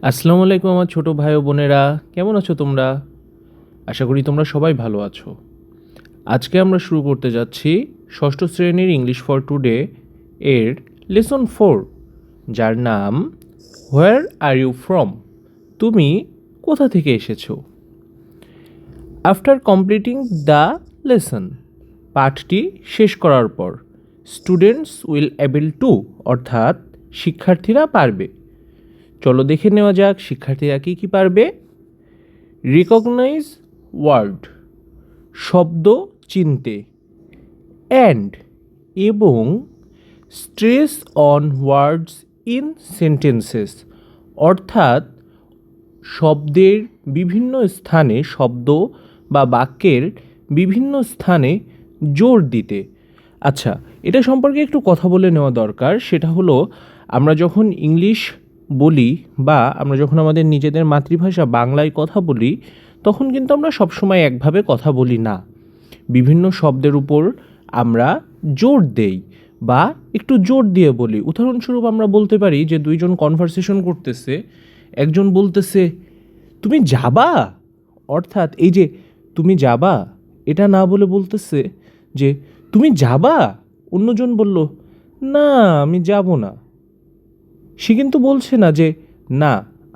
আসসালামু আলাইকুম আমার ছোট ভাই ও বোনেরা, কেমন আছো তোমরা? আশা করি তোমরা সবাই ভালো আছো। আজকে আমরা শুরু করতে যাচ্ছি ষষ্ঠ শ্রেণীর ইংলিশ ফর টুডে এর লেসন 4, যার নাম হোয়ার আর ইউ ফ্রম? তুমি কোথা থেকে এসেছো? আফটার কমপ্লিটিং দ্য লেসন, পাঠটি শেষ করার পর, স্টুডেন্টস উইল এবল টু, অর্থাৎ শিক্ষার্থীরা পারবে। চলো দেখে নেওয়া যাক শিক্ষার্থীরা কী কী পারবে। রিকগনাইজ ওয়ার্ড, শব্দ চিনতে, অ্যান্ড এবং stress on words in sentences, অর্থাৎ শব্দের বিভিন্ন স্থানে, শব্দ বা বাক্যের বিভিন্ন স্থানে জোর দিতে। আচ্ছা, এটা সম্পর্কে একটু কথা বলে নেওয়া দরকার। সেটা হলো, আমরা যখন ইংলিশ বলি বা আমরা যখন আমাদের নিজেদের মাতৃভাষা বাংলায় কথা বলি, তখন কিন্তু আমরা সবসময় একভাবে কথা বলি না। বিভিন্ন শব্দের উপর আমরা জোর দেই বা একটু জোর দিয়ে বলি। উদাহরণস্বরূপ আমরা বলতে পারি যে দুইজন কনভারসেশন করতেছে, একজন বলতেছে তুমি যাবা, অর্থাৎ এই যে তুমি যাবা এটা না বলে বলতেছে যে তুমি যাবা। অন্যজন বলল না আমি যাব না। সে কিন্তু বলছে না যে না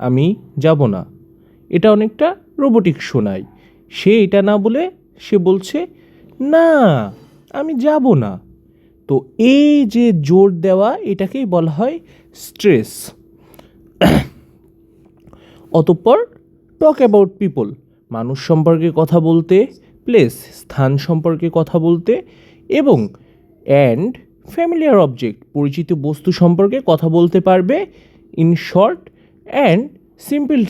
আমি যাব না। এটা অনেকটা রোবোটিক শোনায়। সে এটা না বলে সে বলছে না আমি যাব না। তো এই যে জোর দেওয়া, এটাকেই বলা হয় স্ট্রেস। অতঃপর টক অ্যাবাউট পিপল, মানুষ সম্পর্কে কথা বলতে, প্লেস স্থান সম্পর্কে কথা বলতে, এবং অ্যান্ড ফ্যামিলিয়ার অবজেক্ট পরিচিত বস্তু সম্পর্কে কথা বলতে পারবে। In short and simple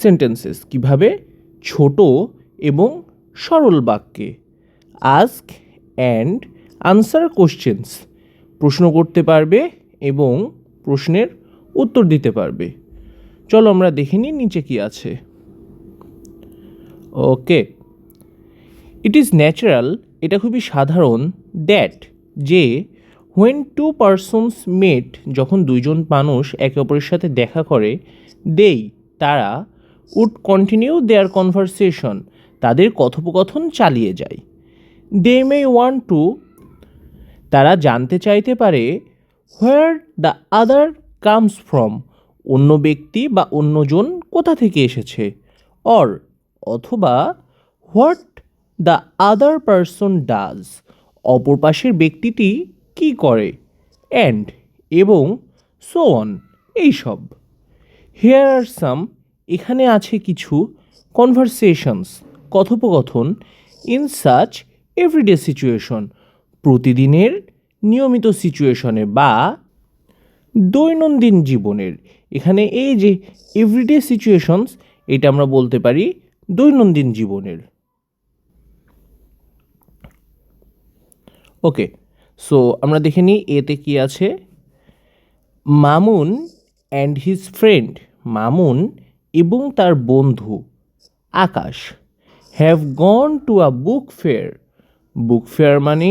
sentences, কীভাবে? ছোট এবং সরল বাক্যে। আস্ক অ্যান্ড আনসার কোশ্চেন্স, প্রশ্ন করতে পারবে এবং প্রশ্নের উত্তর দিতে পারবে। চলো আমরা দেখে নিই নিচে কি আছে। ওকে, ইট ইজ ন্যাচারাল, এটা খুবই সাধারণ, দ্যাট যে হোয়েন টু পারসনস মেট, যখন দুইজন মানুষ একে অপরের সাথে দেখা করে, দেই তারা, উড কন্টিনিউ দেয়ার কনভারসেশন, তাদের কথোপকথন চালিয়ে যায়। দে মে ওয়ান্ট টু, তারা জানতে চাইতে পারে, where the other comes from, অন্য ব্যক্তি বা অন্যজন কোথা থেকে এসেছে। অর অথবা what the other person does, অপর পাশের ব্যক্তিটি কী করে। অ্যান্ড এবং সো অন, এইসব। হেয়ার আর সাম, এখানে আছে কিছু কনভারসেশনস, কথোপকথন, ইন সাচ এভরিডে সিচুয়েশন, প্রতিদিনের নিয়মিত সিচুয়েশনে বা দৈনন্দিন জীবনের। এখানে এই যে এভরিডে সিচুয়েশনস, এটা আমরা বলতে পারি দৈনন্দিন জীবনের। ওকে, সো আমরা দেখে নিই এতে কি আছে। Mamun and his friend, Mamun এবং তার বন্ধু Akash, have gone to a book fair, book fair মানে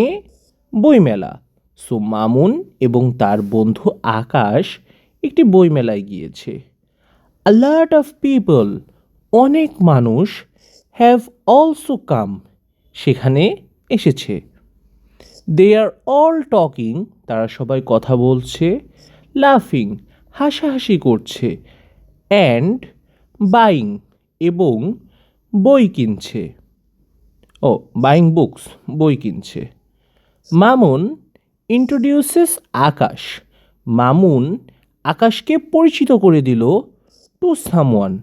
বইমেলা। সো মামুন এবং তার বন্ধু আকাশ একটি বইমেলায় গিয়েছে। আ লট অফ পিপল, অনেক মানুষ, হ্যাভ অলসো কাম, সেখানে এসেছে। দে আর অল টকিং, তারা সবাই কথা বলছে, লাফিং, হাসাহাসি করছে, অ্যান্ড বাইং, এবং বই কিনছে। ও বাইং বুকস, বই কিনছে। মামুন ইন্ট্রোডিউসেস আকাশ, মামুন আকাশকে পরিচিত করে দিল টু সামওয়ান,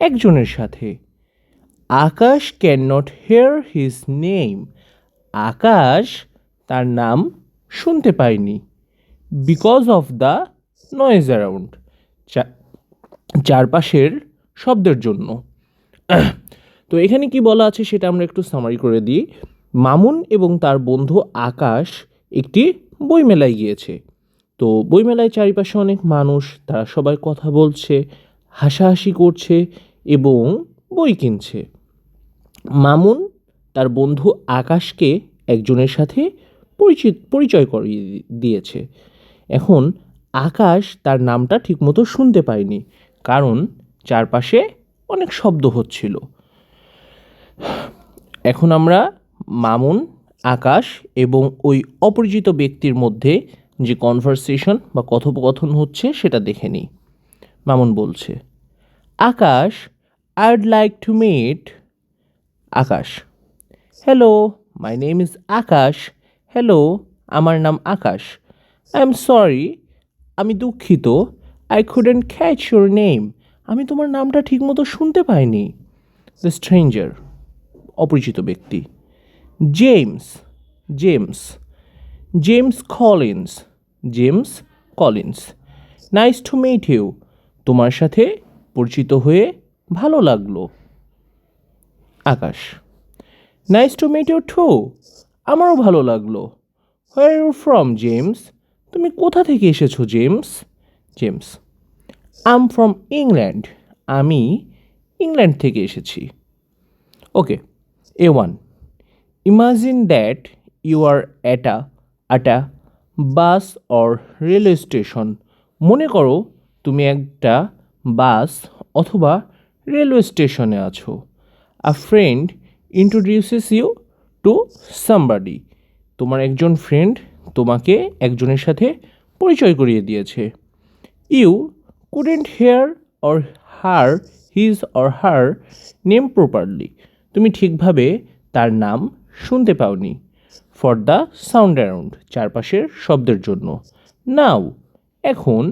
একজনের সাথে। Akash can not hear his name, Akash তার নাম শুনতে পায়নি। Because of the noise around, চারপাশের শব্দের জন্য। তো এখানে কি বলা আছে সেটা আমরা একটু সামারি করে দিই। মামুন এবং তার বন্ধু আকাশ একটি বইমেলায় গিয়েছে। তো বইমেলায় চারিপাশে অনেক মানুষ, তারা সবাই কথা বলছে, হাসাহাসি করছে এবং বই কিনছে। মামুন তার বন্ধু আকাশকে একজনের সাথে পরিচয় করিয়ে দিয়েছে। এখন আকাশ তার নামটা ঠিকমতো শুনতে পায়নি, কারণ চারপাশে অনেক শব্দ হচ্ছিল। এখন আমরা মামুন, আকাশ এবং ওই অপরিচিত ব্যক্তির মধ্যে যে কনভারসেশন বা কথোপকথন হচ্ছে সেটা দেখে নিই। মামুন বলছে, Akash, I'd like to meet. Akash, hello, my name is Akash. Hello, আমার নাম আকাশ। আই এম সরি, আমি দুঃখিত। I couldn't catch your name, আমি তোমার নামটা ঠিকমতো শুনতে পাইনি। দ্য স্ট্রেঞ্জার, অপরিচিত ব্যক্তি। James, James, James Collins, James Collins. Nice to meet you, তোমার সাথে পরিচিত হয়ে ভালো লাগলো। Akash, nice to meet you too, আমারও ভালো লাগলো। হোয়ার ইউ ফ্রম জেমস, তুমি কোথা থেকে এসেছো James? James, I'm from England, আমি ইংল্যান্ড থেকে এসেছি। Okay, A1, imagine that you are at a bus or railway station. মনে করো তুমি একটা বাস অথবা রেলওয়ে স্টেশনে আছো। A friend introduces you to somebody, তোমার একজন ফ্রেন্ড তোমাকে একজনের সাথে পরিচয় করিয়ে দিয়েছে। You couldn't hear or her his or her name properly, তুমি ঠিকভাবে তার নাম শুনতে পাওনি। ফর দ্য সাউন্ড অ্যারাউন্ড, চারপাশের শব্দের জন্য। নাও, এখন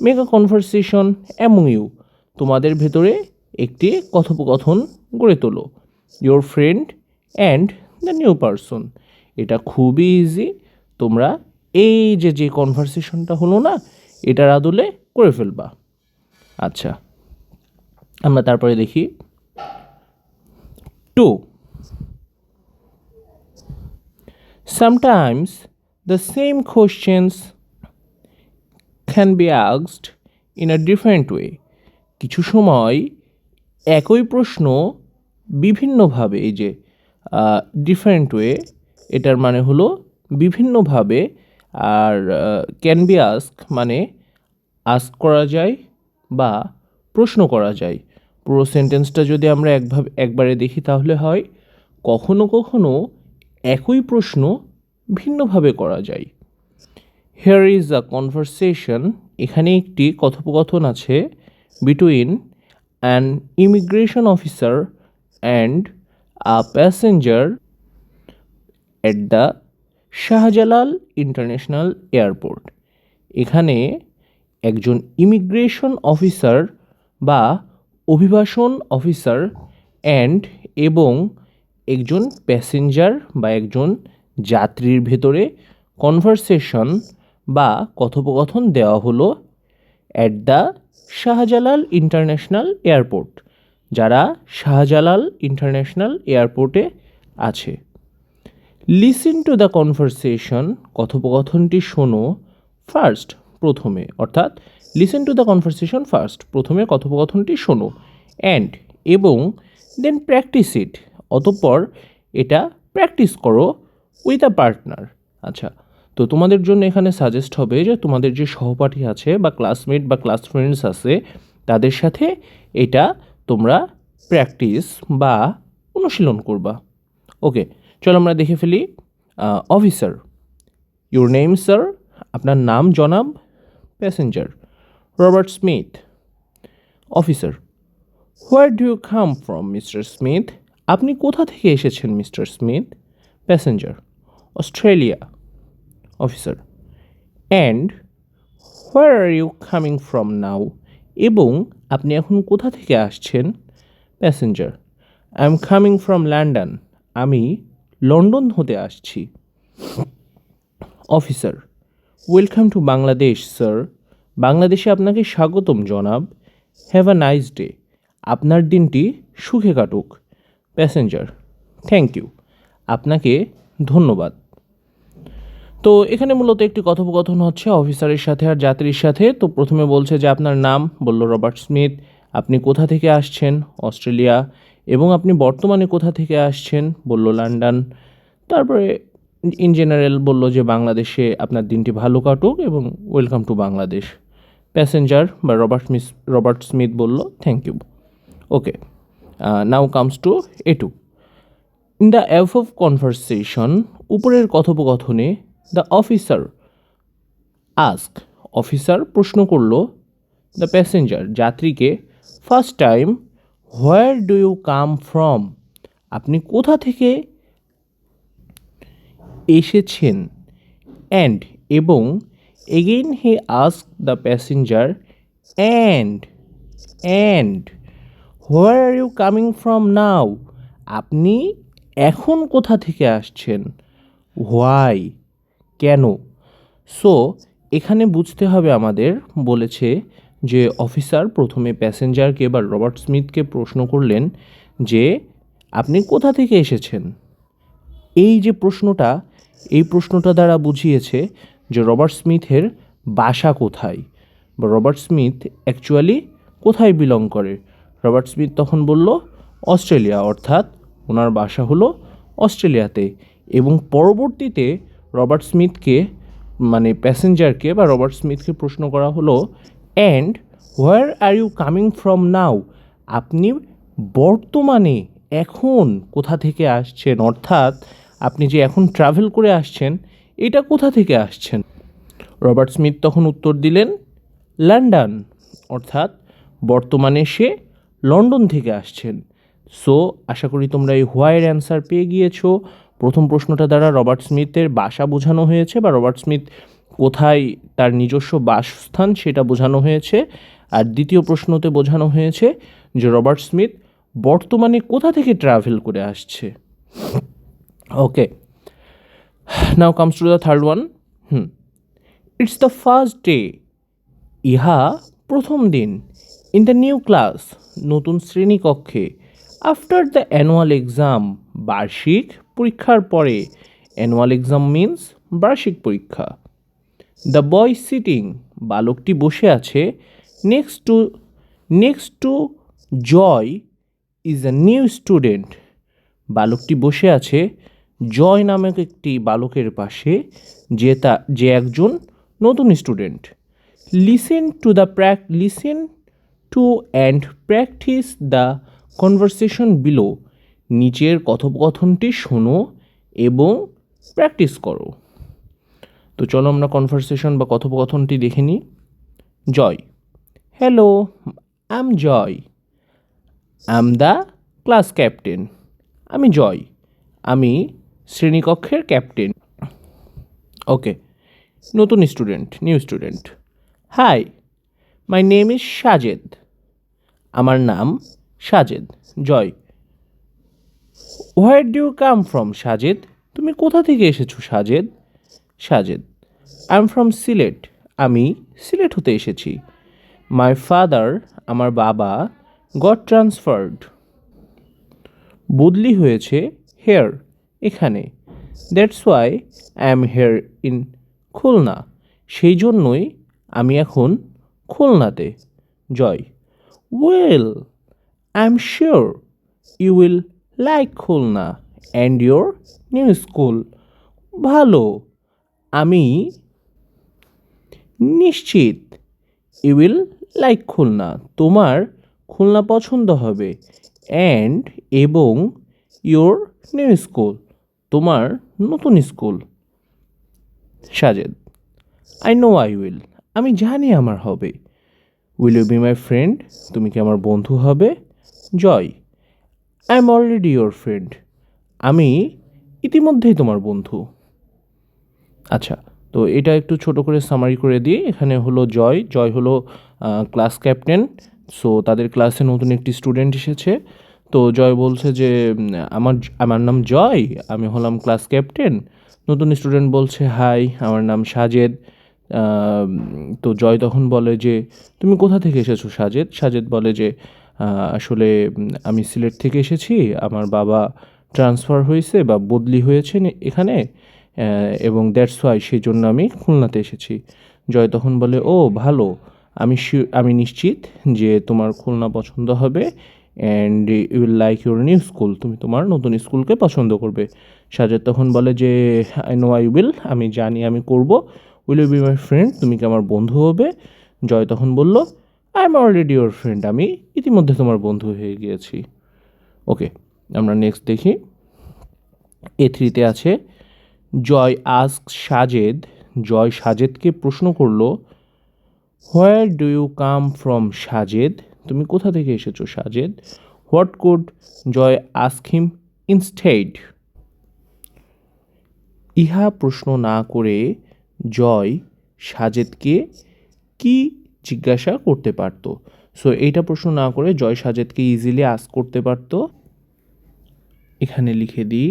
make a conversation among you, তোমাদের ভেতরে একটি কথোপকথন গড়ে তোলো। Your friend and the new person, এটা খুবই ইজি। তোমরা এই যে কনভারসেশনটা হলো না, এটার আদলে করে ফেলবা। আচ্ছা, আমরা তারপরে দেখি 2. Sometimes the same questions can be asked in a different way. কিছু সময় একই প্রশ্ন বিভিন্নভাবে, এই যে ডিফারেন্ট ওয়ে, এটার মানে হলো বিভিন্নভাবে। আর ক্যান বি আস্ক মানে আস্ক করা যায় বা প্রশ্ন করা যায়। পুরো সেন্টেন্সটা যদি আমরা একবারে দেখি তাহলে হয়, কখনো কখনো একই প্রশ্ন ভিন্নভাবে করা যায়। হিয়ার ইজ আ কনভারসেশন, এখানে একটি কথোপকথন আছে between an immigration officer and a passenger at the Shahjalal international airport. এখানে একজন ইমিগ্রেশন অফিসার বা অভিবাসন অফিসার এবং একজন প্যাসেঞ্জার বা একজন যাত্রীর ভেতরে কনভারসেশন বা কথোপকথন দেওয়া হলো at the Shahjalal international airport, যারা শাহজালাল ইন্টারন্যাশনাল এয়ারপোর্টে আছে। লিসেন টু দ্য কনভারসেশন, কথোপকথনটি শোনো ফার্স্ট, প্রথমে, অর্থাৎ listen to the conversation first, প্রথমে কথোপকথনটি শোনো, অ্যান্ড এবং দেন প্র্যাকটিস ইট, অতঃপর এটা প্র্যাকটিস করো উইথ আ পার্টনার। আচ্ছা, তো তোমাদের জন্য এখানে সাজেস্ট হবে যে তোমাদের যে সহপাঠী আছে বা ক্লাসমেট বা ক্লাস ফ্রেন্ডস আছে তাদের সাথে এটা তোমরা প্র্যাকটিস বা অনুশীলন করবা। ওকে, চলো আমরা দেখে ফেলি। অফিসার, ইউর নেম স্যার, আপনার নাম জনাব। Passenger, Robert Smith. Officer, where do you come from mister Smith, আপনি কোথা থেকে এসেছেন mister Smith. Passenger, Australia. Officer, and where are you coming from now, এবং আপনি এখন কোথা থেকে আসছেন। Passenger, I am coming from London, আমি লন্ডন হতে আসছি। Officer, welcome to Bangladesh sir, বাংলাদেশে আপনাকে স্বাগতম জনাব। হ্যাভ আ নাইস ডে, আপনার দিনটি সুখে কাটুক। প্যাসেঞ্জার, থ্যাংক ইউ, আপনাকে ধন্যবাদ। তো এখানে মূলত একটি কথোপকথন হচ্ছে অফিসারের সাথে আর যাত্রীর সাথে। তো প্রথমে বলছে যে আপনার নাম, বলল রবার্ট স্মিথ, আপনি কোথা থেকে আসছেন, অস্ট্রেলিয়া, এবং আপনি বর্তমানে কোথা থেকে আসছেন, বলল লন্ডন। তারপরে ইন জেনারেল বলল যে বাংলাদেশে আপনার দিনটি ভালো কাটুক এবং ওয়েলকাম টু বাংলাদেশ। প্যাসেঞ্জার বা রবার্ট স্মিথ বলল thank you. Okay, now comes to A2. In the above conversation, উপরের কথোপকথনে, দ্য অফিসার অফিসার প্রশ্ন করল দ্য প্যাসেঞ্জার যাত্রীকে, first time, where do you come from, আপনি কোথা থেকে এসেছেন, অ্যান্ড এবং, again he ask the passenger, and where are you coming from now, আপনি এখন কোথা থেকে আসছেন, হোয়াই, কেন। সো এখানে বুঝতে হবে আমাদের, বলেছে যে অফিসার প্রথমে প্যাসেঞ্জারকে বা রবার্ট স্মিথকে প্রশ্ন করলেন যে আপনি কোথা থেকে এসেছেন। এই যে প্রশ্নটা, এই প্রশ্নটা দ্বারা বুঝিয়েছে যে রবার্ট স্মিথের বাসা কোথায়, বা রবার্ট স্মিথ অ্যাকচুয়ালি কোথায় বিলং করে। রবার্ট স্মিথ তখন বলল অস্ট্রেলিয়া, অর্থাৎ ওনার বাসা হলো অস্ট্রেলিয়াতে। এবং পরবর্তীতে রবার্ট স্মিথকে মানে প্যাসেঞ্জারকে বা রবার্ট স্মিথকে প্রশ্ন করা হলো, and where are you coming from now, আপনি বর্তমানে এখন কোথা থেকে আসছেন, অর্থাৎ আপনি যে এখন ট্রাভেল করে আসছেন এটা কোথা থেকে আসছেন। রবার্ট স্মিথ তখন উত্তর দিলেন লন্ডন, অর্থাৎ বর্তমানে সে লন্ডন থেকে আসছেন। সো আশা করি তোমরা এই হোয়াইয়ের অ্যান্সার পেয়ে গিয়েছো। প্রথম প্রশ্নটা দ্বারা রবার্ট স্মিথের বাসা বোঝানো হয়েছে, বা রবার্ট স্মিথ কোথায় তার নিজস্ব বাসস্থান সেটা বোঝানো হয়েছে। আর দ্বিতীয় প্রশ্নতে বোঝানো হয়েছে যে রবার্ট স্মিথ বর্তমানে কোথা থেকে ট্রাভেল করে আসছে। Okay, now comes to the third one. It's the first day, ইহা প্রথম দিন, ইন দ্য নিউ ক্লাস, নতুন শ্রেণীকক্ষে, আফটার দ্য অ্যানুয়াল এক্সাম, বার্ষিক পরীক্ষার পরে। অ্যানুয়াল এক্সাম মিন্স বার্ষিক পরীক্ষা। দ্য বয় সিটিং, বালকটি বসে আছে, next to Joy is a new student, বালকটি বসে আছে জয় নামক একটি বালকের পাশে, যে একজন নতুন student. Listen to and practice the conversation below, নিচের কথোপকথনটি শোনো এবং প্র্যাকটিস করো। তো চলো আমরা কনভারসেশন বা কথোপকথনটি দেখে নিই। Joy, hello, I am Joy, I am the class captain, আমি জয়, আমি শ্রেণীকক্ষের ক্যাপ্টেন। ওকে, নতুন student, new student, hi, my name is Sajed, আমার নাম Sajed. Joy, where do you come from Sajed, তুমি কোথা থেকে এসেছো Sajed. Sajed, I am from Sylhet, আমি সিলেট হতে এসেছি। মাই ফাদার, আমার বাবা, গট ট্রান্সফার্ড, বদলি হয়েছে, হেয়ার, এখানে। That's why I am here in Khulna, সেই জন্যই আমি এখন খুলনাতে। Joy, well, I am sure you will like Khulna and your new school, ভালো, আমি নিশ্চিত, ইউ উইল লাইক খুলনা, তোমার খুলনা পছন্দ হবে, অ্যান্ড এবং, ইয়োর নিউ স্কুল, তোমার নতুন স্কুল। Sajed, I know I will, আমি জানি আমার হবে। Will you be my friend, তুমি কি আমার বন্ধু হবে। Joy, I am already your friend, আমি ইতিমধ্যেই তোমার বন্ধু। আচ্ছা, তো এটা একটু ছোট করে সামারি করে দিই। এখানে হলো জয় হলো ক্লাস ক্যাপ্টেন। সো তাদের ক্লাসে নতুন একটি স্টুডেন্ট এসেছে। তো জয় বলছে যে আমার নাম জয়, আমি হলাম ক্লাস ক্যাপ্টেন। নতুন স্টুডেন্ট বলছে হাই, আমার নাম সাজেদ। তো জয় তখন বলে যে তুমি কোথা থেকে এসেছো সাজেদ। সাজেদ বলে যে আসলে আমি সিলেট থেকে এসেছি, আমার বাবা ট্রান্সফার হয়েছে বা বদলি হয়েছে এখানে, এবং দ্যাটস ওয়াই, সেই জন্য আমি খুলনাতে এসেছি। জয় তখন বলে ও ভালো, আমি নিশ্চিত যে তোমার খুলনা পছন্দ হবে and you will like your new school, তুমি তোমার নতুন স্কুলকে পছন্দ করবে। সাজেদ তখন বলে যে আই নো আই উইল, আমি জানি আমি করব। Will you be my friend, তুমি কি আমার বন্ধু হবে? জয় তখন বলল I am already your friend, আমি ইতিমধ্যে তোমার বন্ধু হয়ে গিয়েছি। ওকে, আমরা নেক্সট দেখি। A3-তে আছে জয় আস্ক সাজেদ, জয় সাজেদকে প্রশ্ন করলো where do you come from Sajed, তুমি কোথা থেকে এসেছো Sajed? What could Joy ask him instead, ইহা প্রশ্ন না করে জয় সাজেদকে কি জিজ্ঞাসা করতে পারতো? সো এইটা প্রশ্ন না করে জয় সাজেদকে ইজিলি আস্ক করতে পারতো। এখানে লিখে দিই।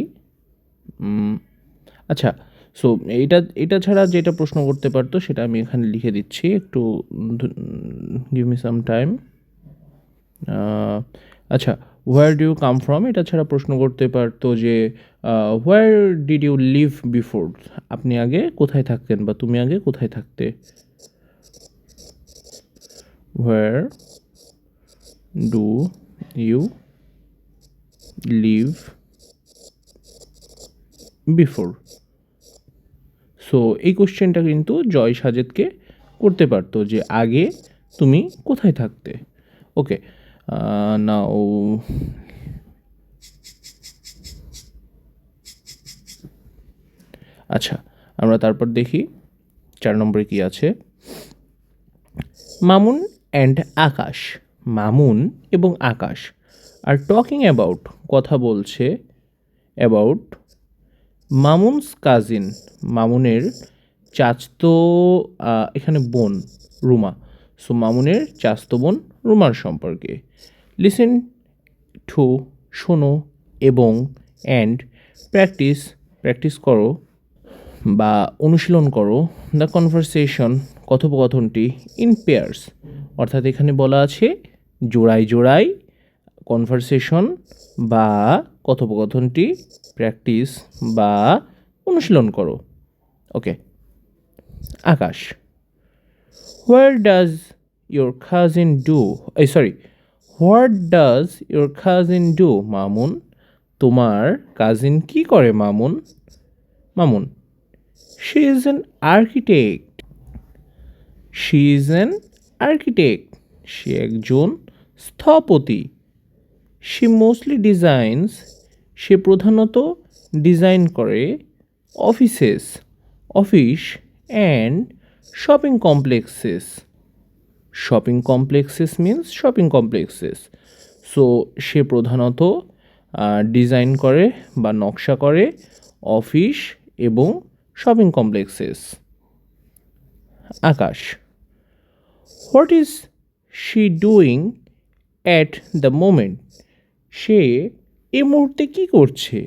আচ্ছা, সো এটা ছাড়া যেটা প্রশ্ন করতে পারতো সেটা আমি এখানে লিখে দিচ্ছি, একটু গিভ মি সাম টাইম। আচ্ছা, where do you come from, এটা ছাড়া প্রশ্ন করতে পারতো যে where did you live before, আপনি আগে কোথায় থাকতেন বা তুমি আগে কোথায় থাকতে। Where do you live before. So এই কোশ্চেনটা কিন্তু জয় সাজেদকে করতে পারতো যে আগে তুমি কোথায় থাকতে। ওকে, নাও আচ্ছা, আমরা তারপর দেখি 4 নম্বরে কি আছে। মামুন অ্যান্ড আকাশ, মামুন এবং আকাশ আর টকিং অ্যাবাউট, কথা বলছে অ্যাবাউট মামুনস কাজিন, মামুনের চাচতো এখানে বোন রুমা, সো মামুনের চাচতো বোন রুমার সম্পর্কে। লিসেন টু, শোনো, এবং অ্যান্ড প্র্যাকটিস, প্র্যাকটিস করো বা অনুশীলন করো দ্য কনভারসেশন, কথোপকথনটি ইন পেয়ার্স, অর্থাৎ এখানে বলা আছে জোড়ায় জোড়ায় কনভারসেশন বা কথোপকথনটি প্র্যাকটিস বা অনুশীলন করো। Okay, Akash, where does your cousin do, what does your cousin do, Mamun, তোমার কাজিন কি করে Mamun? Mamun, she is an architect, she is an architect, সে একজন স্থপতি। শি মোস্টলি ডিজাইনস, সে প্রধানত ডিজাইন করে offices, office and shopping complexes, shopping complexes means shopping complexes. So সে প্রধানত ডিজাইন করে বা নকশা করে অফিস এবং shopping complexes. Akash, what is she doing at the moment, সে এই মুহূর্তে কী করছে?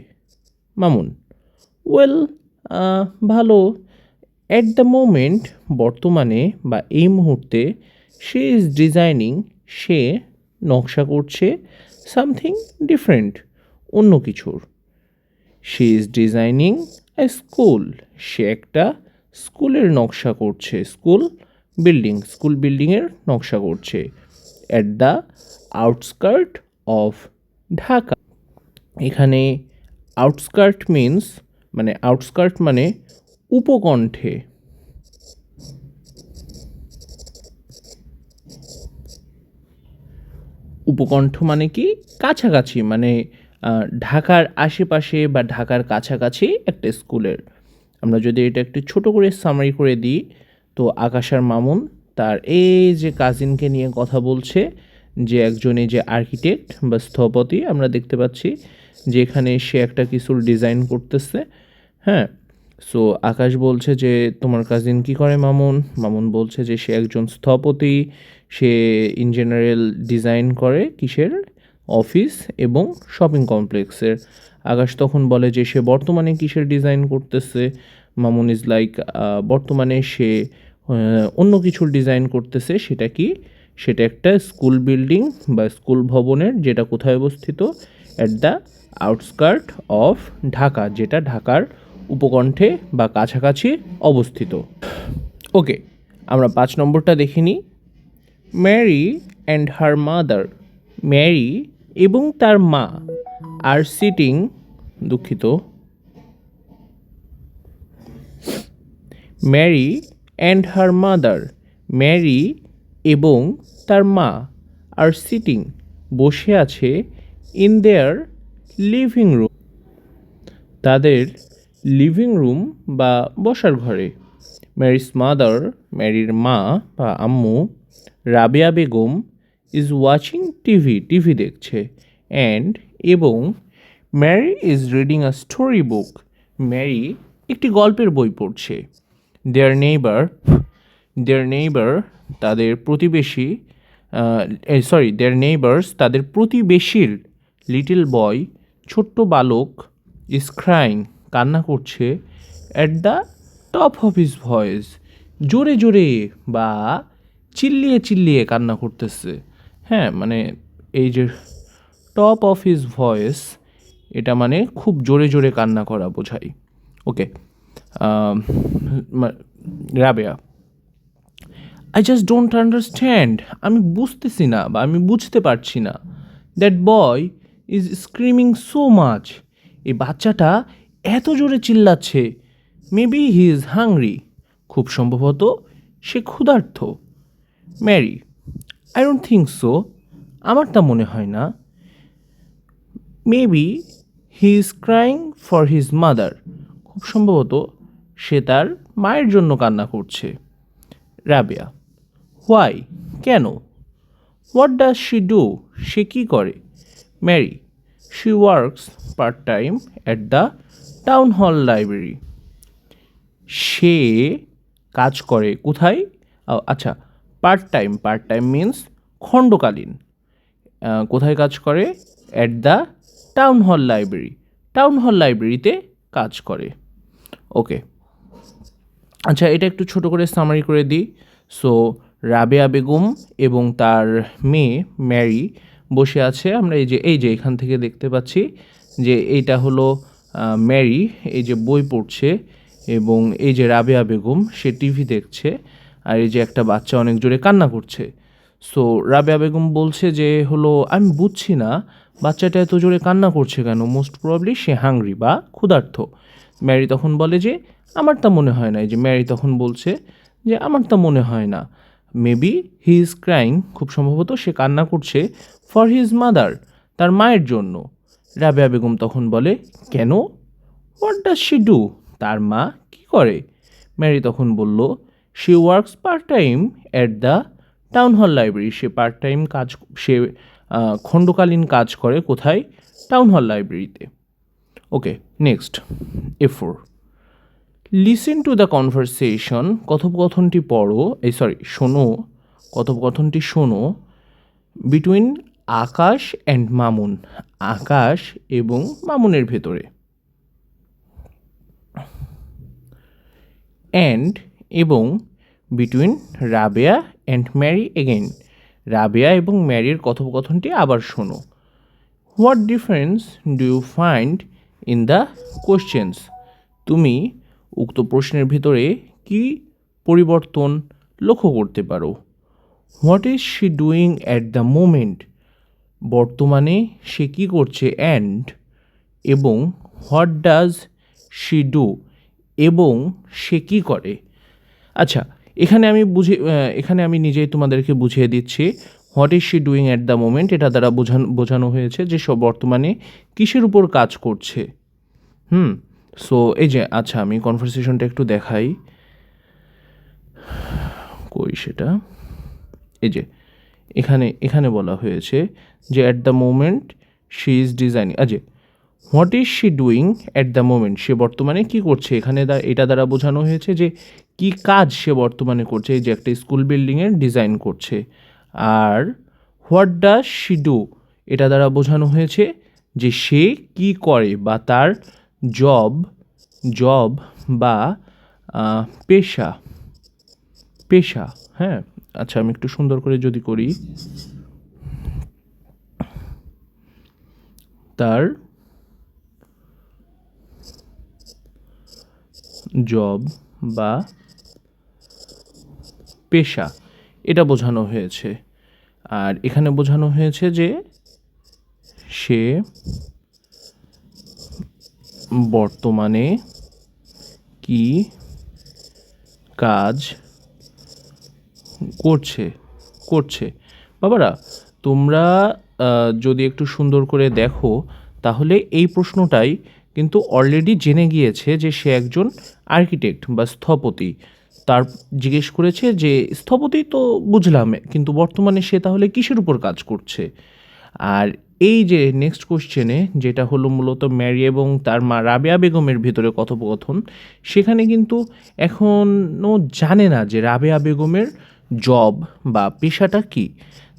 মামুন, ওয়েল, ভালো, অ্যাট দ্য মোমেন্ট, বর্তমানে বা এই মুহূর্তে, শি ইজ ডিজাইনিং, সে নকশা করছে সামথিং ডিফারেন্ট, অন্য কিছুর। She is designing a school, সে একটা স্কুলের নকশা করছে, স্কুল বিল্ডিংয়ের নকশা করছে। At the outskirt of Dhaka, এখানে আউটস্কার্ট মানে উপকণ্ঠে, উপকণ্ঠ মানে কি কাছাকাছি, মানে ঢাকার আশেপাশে বা ঢাকার কাছাকাছি একটা স্কুলের। আমরা যদি এটা একটু ছোট করে সামারি করে দিই, তো আকাশ আর মামুন তার এই যে কাজিনকে নিয়ে কথা বলছে, যে একজন এই যে আর্কিটেক্ট বা স্থপতি, আমরা দেখতে পাচ্ছি যে এখানে সে একটা কিছুর ডিজাইন করতেছে। হ্যাঁ, সো আকাশ বলছে যে তোমার কাজিন কি করে মামুন? মামুন বলছে যে সে একজন স্থপতি, সে ইন জেনারেল ডিজাইন করে কিসের? অফিস এবং শপিং কমপ্লেক্সের। আকাশ তখন বলে যে সে বর্তমানে কিসের ডিজাইন করতেছে? মামুন ইজ লাইক বর্তমানে সে অন্য কিছুর ডিজাইন করতেছে। সেটা কি? সেটা একটা স্কুল বিল্ডিং বা স্কুল ভবনের, যেটা কোথায় অবস্থিত? At the outskirt of Dhaka, যেটা ঢাকার উপকণ্ঠে বা কাছাকাছি অবস্থিত। ওকে, আমরা 5 নম্বরটা দেখে নিই। Mary and her mother, Mary এবং তার মা আর সিটিং, দুঃখিত, Mary and her mother, Mary এবং তার মা আর সিটিং, বসে আছে ইন দেয়ার লিভিং রুম, তাদের লিভিং রুম বা বসার ঘরে। ম্যারিস মাদার, ম্যারির মা বা আম্মু, Rabeya Begum is watching TV, TV দেখছে, অ্যান্ড এবং Mary is reading a story book, Mary একটি গল্পের বই পড়ছে। দেয়ার নেইবার, তাদের প্রতিবেশী, দেয়ার নেইবার্স, তাদের প্রতিবেশীর লিটল বয়, ছোট্ট বালক, ইজ ক্রাইং, কান্না করছে, at the top of his voice, জোরে জোরে বা চিল্লিয়ে চিল্লিয়ে কান্না করতেছে। হ্যাঁ, মানে এই যে টপ অফ হিজ ভয়েস, এটা মানে খুব জোরে জোরে কান্না করা বোঝায়। Okay, Rabeya, I just don't understand, আমি বুঝতেছি না বা আমি বুঝতে পারছি না। That boy is screaming so much, এই বাচ্চাটা এত জোরে চিল্লাচ্ছে। মেবি হি ইজ হাংরি, খুব সম্ভবত সে ক্ষুধার্ত। Mary, I don't think so, আমার তা মনে হয় না। Maybe he is crying for his mother, খুব সম্ভবত সে তার মায়ের জন্য কান্না করছে। রাবেয়া, হোয়াই, কেন? হোয়াট ডাজ শি ডু, সে কী করে? Mary, she works part time at the town hall library, সে কাজ করে কোথায়? আচ্ছা, পার্ট টাইম মিন্স খণ্ডকালীন। কোথায় কাজ করে? At the town hall library, town hall লাইব্রেরিতে কাজ করে। ওকে, আচ্ছা, এটা একটু ছোট করে সামারি করে দিই। সো রাবেয়া বেগম এবং তার মেয়ে ম্যারি বসে আছে। আমরা এই যে এখান থেকে দেখতে পাচ্ছি যে এইটা হলো ম্যারি, এই যে বই পড়ছে, এবং এই যে রাবেয়া বেগম সে টিভি দেখছে, আর এই যে একটা বাচ্চা অনেক জোরে কান্না করছে। সো রাবেয়া বেগম বলছে যে হলো আমি বুঝছি না বাচ্চাটা এত জোরে কান্না করছে কেন, মোস্ট প্রবাবলি সে হাংরি বা ক্ষুধার্ত। ম্যারি তখন বলে যে আমার তা মনে হয় না। এই যে ম্যারি তখন বলছে যে আমার তা মনে হয় না। মেবি হি ইজ ক্রাইং, খুব সম্ভবত সে কান্না করছে, ফর হিজ মাদার, তার মায়ের জন্য। রাবেয়া বেগম তখন বলে কেন? হোয়াট ডাজ শি ডু, তার মা কি করে? ম্যারি তখন বলল she works part time at the town hall library, সে পার্ট টাইম কাজ, সে খণ্ডকালীন কাজ করে কোথায়? টাউন হল লাইব্রেরিতে। Okay, next A4, listen to the conversation, কথোপকথনটি পড়ো, শোনো, কথোপকথনটি শোনো, বিটুইন আকাশ অ্যান্ড মামুন, আকাশ এবং মামুনের ভেতরে। অ্যান্ড এবং between Rabeya and Mary again, Rabeya এবং ম্যারির কথোপকথনটি আবার শোনো। What difference do you find in the questions, তুমি উক্ত প্রশ্নের ভিতরে কি পরিবর্তন লক্ষ্য করতে পারো? What is she doing at the moment, বর্তমানে সে কী করছে? অ্যান্ড এবং হোয়াট ডাজ শি ডু, এবং সে কী করে? আচ্ছা, এখানে আমি নিজেই তোমাদেরকে বুঝিয়ে দিচ্ছি। What is she doing at the moment, এটা দ্বারা বোঝানো হয়েছে যে সব বর্তমানে কিসের উপর কাজ করছে। সো এই যে, আচ্ছা, আমি কনভারসেশনটা একটু দেখাই, কই সেটা, এই যে এখানে বলা হয়েছে যে at the moment she is designing, what is she doing at the moment, সে বর্তমানে কি করছে? এখানে এটা দ্বারা বোঝানো হয়েছে যে কি কাজ সে বর্তমানে করছে, এই যে একটা স্কুল বিল্ডিংয়ের ডিজাইন করছে। আর হোয়াট ডাজ শি ডু, এটা দ্বারা বোঝানো হয়েছে যে সে কি করে বা তার জব বা পেশা। হ্যাঁ, আচ্ছা, আমি একটু সুন্দর করে যদি করি, তার জব বা পেশা, এটা বোঝানো হয়েছে। আর এখানে বোঝানো হয়েছে যে সে বর্তমানে কি কাজ করছে। বাবারা, তোমরা যদি একটু সুন্দর করে দেখো তাহলে এই প্রশ্নটাই কিন্তু অলরেডি জেনে গিয়েছে যে সে একজন আর্কিটেক্ট বা স্থপতি। তার জিজ্ঞেস করেছে যে স্থপতি তো বুঝলাম, কিন্তু বর্তমানে সে তাহলে কিসের উপর কাজ করছে। আর এই যে নেক্সট কোশ্চেনে যেটা হলো মূলত ম্যারি এবং তার মা রাবেয়া বেগমের ভিতরে কথোপকথন, সেখানে কিন্তু এখনও জানে না যে রাবেয়া বেগমের জব বা পেশাটা কি।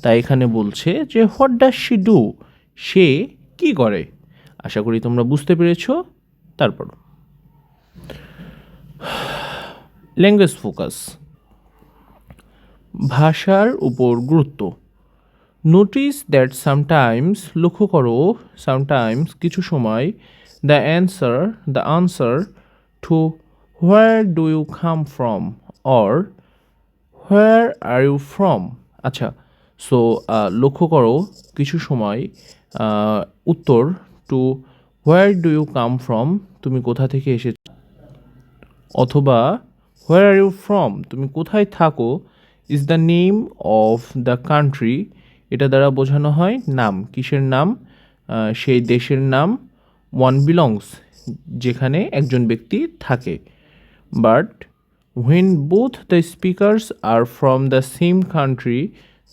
তাই এখানে বলছে যে হোয়াট ডাজ শি ডু, সে কি করে। আশা করি তোমরা বুঝতে পেরেছো। তারপর ল্যাঙ্গুয়েজ ফোকাস, ভাষার উপর গুরুত্ব। নোটিস দ্যাট সামটাইমস, লক্ষ্য করো, সামটাইমস কিছু সময়, the answer to where do you come from or where are you from. আচ্ছা, সো লক্ষ্য করো কিছু সময় উত্তর to where do you come from, তুমি কোথা থেকে এসেছো, অথবা হোয়ার আর ইউ ফ্রম, তুমি কোথায় থাকো, is the name of the country, এটা দ্বারা বোঝানো হয় নাম, কিসের নাম, সেই দেশের নাম, ওয়ান বিলংস, যেখানে একজন ব্যক্তি থাকে। But when both the speakers are from the same country,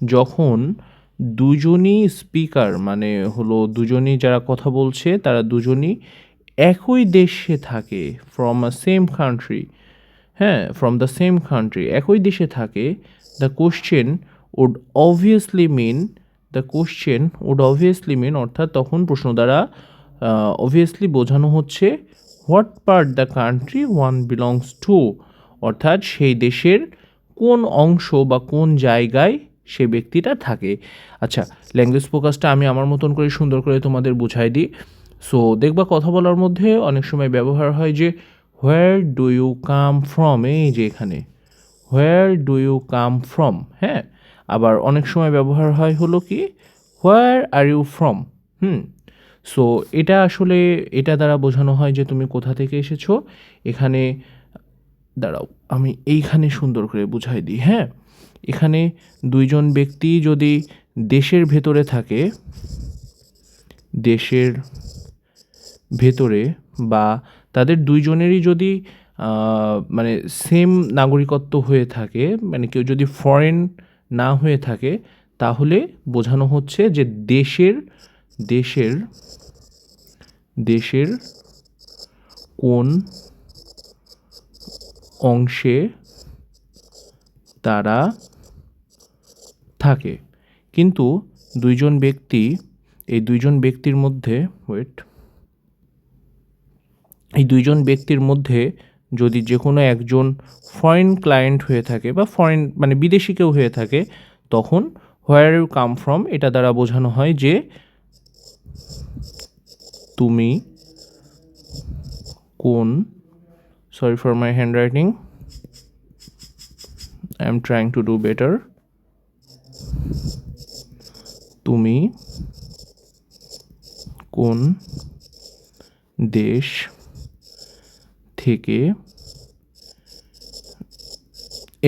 যখন দুজনই স্পিকার মানে হলো দুজনই যারা কথা বলছে তারা দুজনই একই দেশে থাকে, ফ্রম আ সেম কান্ট্রি, হ্যাঁ, ফ্রম দ্য সেম কান্ট্রি, একই দেশে থাকে, দ্য কোশ্চেন উড অবভিয়াসলি মিন, অর্থাৎ তখন প্রশ্ন দ্বারা অবভিয়াসলি বোঝানো হচ্ছে what part the country one belongs to, অর্থাৎ সেই দেশের কোন অংশ বা কোন জায়গায় সে ব্যক্তিটা থাকে। আচ্ছা, ল্যাঙ্গুয়েজ ফোকাসটা আমি আমার মতন করে সুন্দর করে তোমাদের বুঝাই দিই। সো দেখবা কথা বলার মধ্যে অনেক সময় ব্যবহার হয় যে where do you come from, এই যে এখানে where do you come from, হ্যাঁ। আবার অনেক সময় ব্যবহার হয় হলো কি where are you from. So এটা আসলে এটা দ্বারা বোঝানো হয় যে তুমি কোথা থেকে এসেছো। এখানে দাঁড়াও, আমি এইখানে সুন্দর করে বুঝাই দিই, হ্যাঁ। এখানে দুইজন ব্যক্তি যদি দেশের ভেতরে থাকে, দেশের ভেতরে, বা তাদের দুইজনেরই যদি মানে সেম নাগরিকত্ব হয়ে থাকে, মানে কেউ যদি ফরেন না হয়ে থাকে, তাহলে বোঝানো হচ্ছে যে দেশের দেশের দেশের কোন অংশে তারা থাকে। কিন্তু দুইজন ব্যক্তি, এই দুইজন ব্যক্তির মধ্যে এই দুইজন ব্যক্তির মধ্যে যদি যে কোনো একজন ফরেন ক্লায়েন্ট হয়ে থাকে বা ফরেন মানে বিদেশি কেউ হয়ে থাকে, তখন হোয়ার ইউ কাম ফ্রম এটা দ্বারা বোঝানো হয় যে তুমি কোন, sorry for my hand writing, I am trying to do better, তুমি কোন দেশ থেকে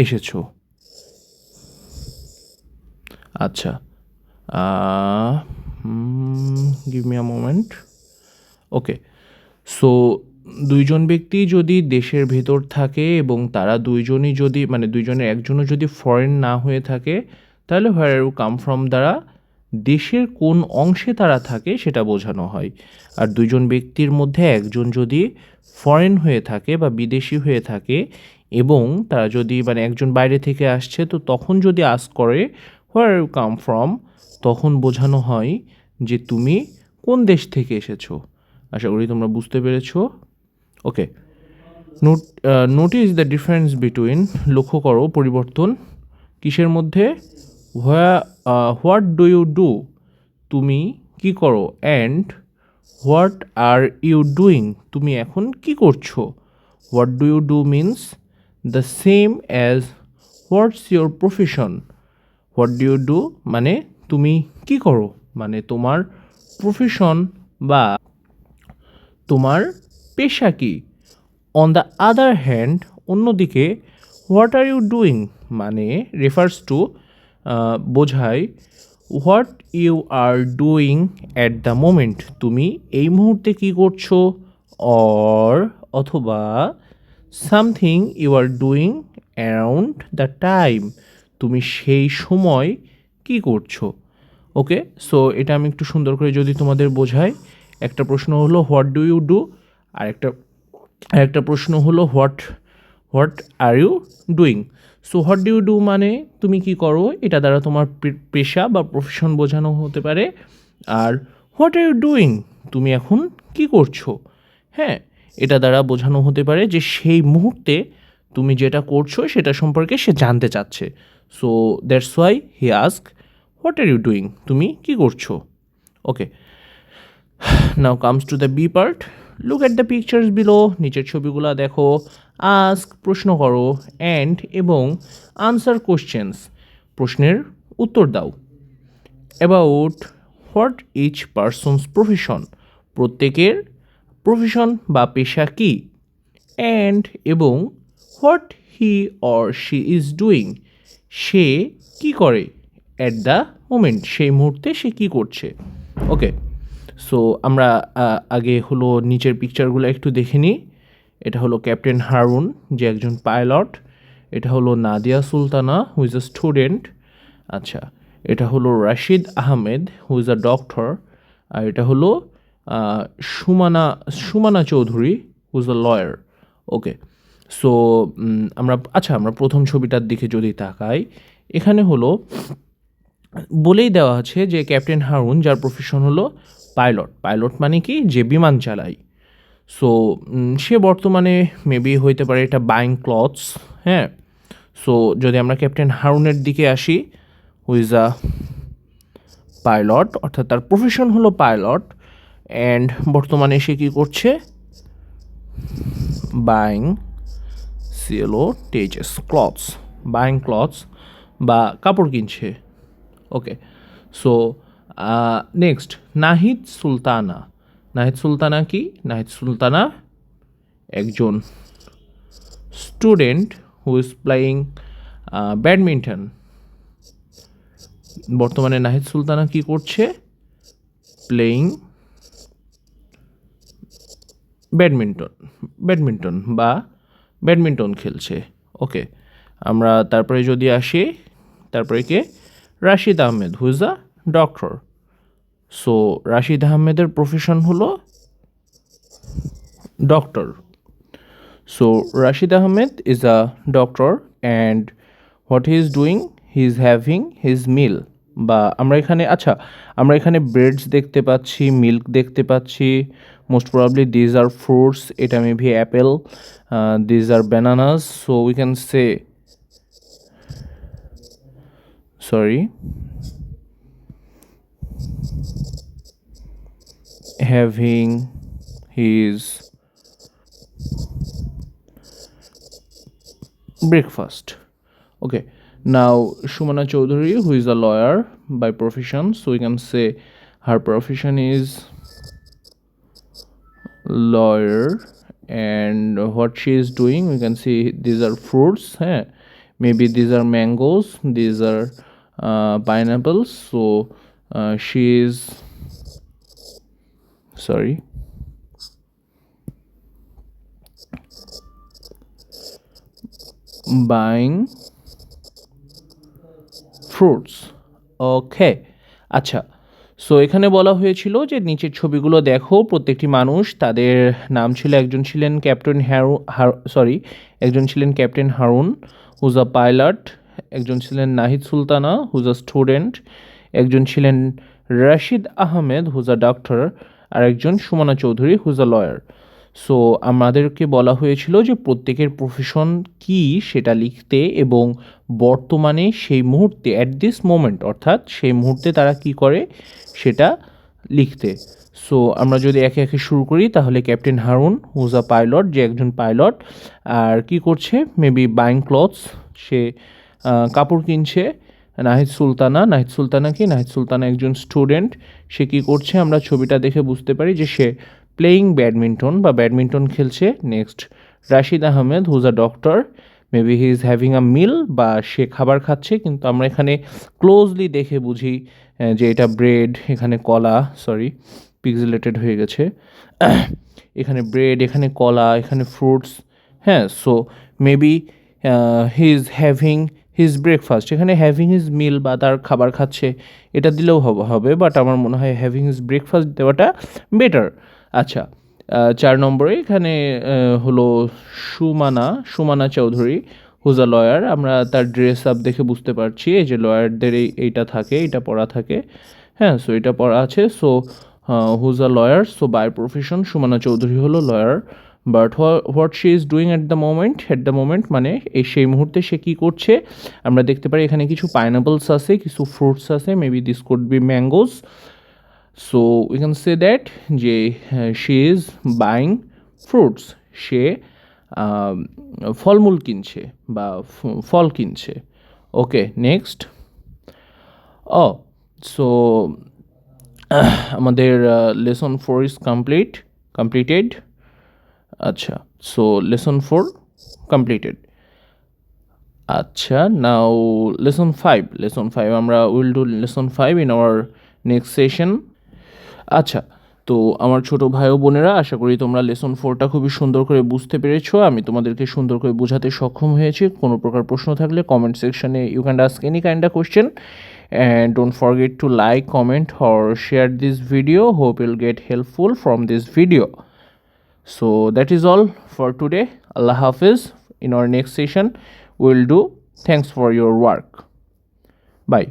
এসেছো। আচ্ছা, give me a moment. Okay, so দুইজন ব্যক্তি যদি দেশের ভেতর থাকে এবং তারা দুইজনই যদি মানে দুইজনের একজনও যদি ফরেন না হয়ে থাকে, তাহলে হোয়ার ইউ কাম ফ্রম দ্বারা দেশের কোন অংশে তারা থাকে সেটা বোঝানো হয়। আর দুইজন ব্যক্তির মধ্যে একজন যদি ফরেন হয়ে থাকে বা বিদেশি হয়ে থাকে এবং তারা যদি মানে একজন বাইরে থেকে আসছে, তো তখন যদি আস্ক করে হোয়ার ইউ কাম ফ্রম, তখন বোঝানো হয় যে তুমি কোন দেশ থেকে এসেছো। আশা করি তোমরা বুঝতে পেরেছো। ওকে, নোটিস দ্য ডিফারেন্স বিটুইন, লক্ষ্য করো পরিবর্তন কিসের মধ্যে, হোয়াট ডু ইউ ডু, তুমি কি করো, and what are you doing, তুমি এখন কি করছো। What do you do means the same as what's your profession. What do you do মানে তুমি কি করো, মানে তোমার প্রফেশন বা তোমার পেশা কি। অন দ্য আদার হ্যান্ড, অন্যদিকে হোয়াট আর ইউ ডুইং মানে রেফার্স টু, বোঝায় what you are doing at the moment, তুমি এই মুহূর্তে কী করছো, অর অথবা something you are doing around the time, তুমি সেই সময় কী করছো। ওকে, সো এটা আমি একটু সুন্দর করে যদি তোমাদের বোঝাই, একটা প্রশ্ন হলো হোয়াট ডু ইউ ডু, আর একটা প্রশ্ন হলো what are you doing. So what do you do মানে তুমি কি করো, এটা দ্বারা তোমার পেশা বা প্রফেশন বোঝানো হতে পারে। আর হোয়াট আর ইউ ডুইং, তুমি এখন কি করছো, হ্যাঁ, এটা দ্বারা বোঝানো হতে পারে যে সেই মুহূর্তে তুমি যেটা করছো সেটা সম্পর্কে সে জানতে চাচ্ছে। So that's why he ask what are you doing, তুমি কি করছো। Okay, now comes to the B part. Look at the pictures below, নিচের ছবিগুলো দেখো, আস্ক প্রশ্ন করো, অ্যান্ড এবং আনসার কোশ্চেন্স, প্রশ্নের উত্তর দাও। About what each person's profession, প্রত্যেকের প্রফেশন বা পেশা কী। অ্যান্ড এবং what he or she is doing, সে কি করে। অ্যাট দ্য মোমেন্ট, সেই মুহূর্তে সে কী করছে। ওকে, সো আমরা আগে হলো নিচের পিকচারগুলো একটু দেখে নিই। এটা হলো ক্যাপ্টেন হারুন, যে একজন পাইলট। এটা হলো Nadia Sultana, who is a student. আচ্ছা, এটা হলো Rashid Ahmed, who is a doctor. আর এটা হলো Sumana Chowdhury, who is a lawyer. Okay, so আমরা প্রথম ছবিটার দিকে যদি তাকাই, এখানে হলো বলেই দেওয়া আছে যে ক্যাপ্টেন হারুন, যার প্রফেশন হলো পাইলট মানে কি, যে বিমান চালায়। সো সে বর্তমানে মেবি হইতে পারে এটা বাইং ক্লথস, হ্যাঁ। সো যদি আমরা ক্যাপ্টেন হারুনের দিকে আসি, হু ইজ আ পাইলট, অর্থাৎ তার প্রফেশন হলো পাইলট, অ্যান্ড বর্তমানে সে কী করছে, buying CLOTHS clothes, buying clothes বা কাপড় কিনছে। ওকে, সো নেক্সট নাহিদ সুলতানা কি, নাহিদ সুলতানা একজন student who is playing badminton. বর্তমানে নাহিদ সুলতানা কি করছে, প্লেয়িং ব্যাডমিন্টন খেলছে। ওকে, আমরা তারপরে যদি আসি, তারপরে কে, Rashid Ahmed, who is a doctor. So Rashid আহমেদের প্রফেশন হলো doctor. So Rashid Ahmed is a doctor, and what he is doing, he is having his meal. বা আমরা এখানে ব্রেডস দেখতে পাচ্ছি, মিল্ক দেখতে পাচ্ছি, most probably these are fruits, এটা maybe apple, these are bananas. So we can say, having his breakfast. Okay, now Shumana Chaudhary, who is a lawyer by profession, so we can say her profession is lawyer, and what she is doing, we can see these are fruits, maybe these are mangoes, these are pineapples. So she is buying fruits. ওকে, আচ্ছা, so এখানে বলা হয়েছিল যে নিচের ছবিগুলো দেখো, প্রত্যেকটি মানুষ, তাদের নাম ছিল, একজন ছিলেন captain Harun, who's a pilot, একজন ছিলেন Nahid Sultana, who's a student, একজন ছিলেন Rashid Ahmed, who's a doctor, আর একজন Sumana Chowdhury, who's a lawyer. So আমাদেরকে বলা হয়েছিল যে প্রত্যেকের প্রফেশন কি সেটা লিখতে, এবং বর্তমানে সেই মুহূর্তে, অ্যাট দিস মোমেন্ট, অর্থাৎ সেই মুহূর্তে তারা কি করে সেটা লিখতে। সো আমরা যদি একে একে শুরু করি, তাহলে captain Harun, who's a pilot, যে একজন পাইলট, আর কি করছে, মেবি বাইং ক্লথস, সে কাপড় কিনছে। নাহিদ সুলতানা। নাহিদ সুলতানা কি? নাহিদ সুলতানা একজন স্টুডেন্ট। সে কী করছে? আমরা ছবিটা দেখে বুঝতে পারি যে সে প্লেয়িং ব্যাডমিন্টন বা ব্যাডমিন্টন খেলছে। Next, Rashid Ahmed who's a doctor, maybe he is having a meal, বা সে খাবার খাচ্ছে, কিন্তু আমরা এখানে ক্লোজলি দেখে বুঝি যে এটা ব্রেড, এখানে কলা, সরি পিক্সেলেটেড হয়ে গেছে, এখানে ব্রেড, এখানে কলা, এখানে ফ্রুটস। হ্যাঁ, so maybe he is having his breakfast, এখানে হ্যাভিং হিজ মিল বা তার খাবার খাচ্ছে এটা দিলেও হবে, বাট আমার মনে হয় হ্যাভিং হিজ ব্রেকফাস্ট দেওয়াটা বেটার। আচ্ছা, 4 নম্বরে এখানে হলো Sumana Chowdhury who's a lawyer. আমরা তার ড্রেস আপ দেখে বুঝতে পারছি এই যে লয়ারদের এইটা থাকে, এটা পড়া থাকে। হ্যাঁ, সো এটা পড়া আছে। So who's a lawyer, so by profession Sumana Chowdhury হলো lawyer. But what she is doing at the moment মানে সেই মুহূর্তে সে কী করছে আমরা দেখতে পারি এখানে কিছু পাইনাপলস আছে, কিছু ফ্রুটস আছে, maybe this could be mangoes. So we can say that যে শি ইজ বাইং ফ্রুটস, সে ফলমূল কিনছে বা ফল কিনছে। ওকে, নেক্সট। ও, সো আমাদের লেসন 4 ইজ কমপ্লিটেড। আচ্ছা, সো লেসন 4 কমপ্লিটেড। আচ্ছা, নাও লেসন 5 আমরা will do lesson 5 in our next session. আচ্ছা, তো আমার ছোট ভাই ও বোনেরা, আশা করি তোমরা লেসন 4টা খুবই সুন্দর করে বুঝতে পেরেছো। আমি তোমাদেরকে সুন্দর করে বোঝাতে সক্ষম হয়েছি। কোনো প্রকার প্রশ্ন থাকলে কমেন্ট সেকশনে you can ask any kind of question, and don't forget to like, comment or share this video. Hope you'll get helpful from this video. So that is all for today. Allah Hafiz. In our next session we'll do. Thanks for your work. Bye.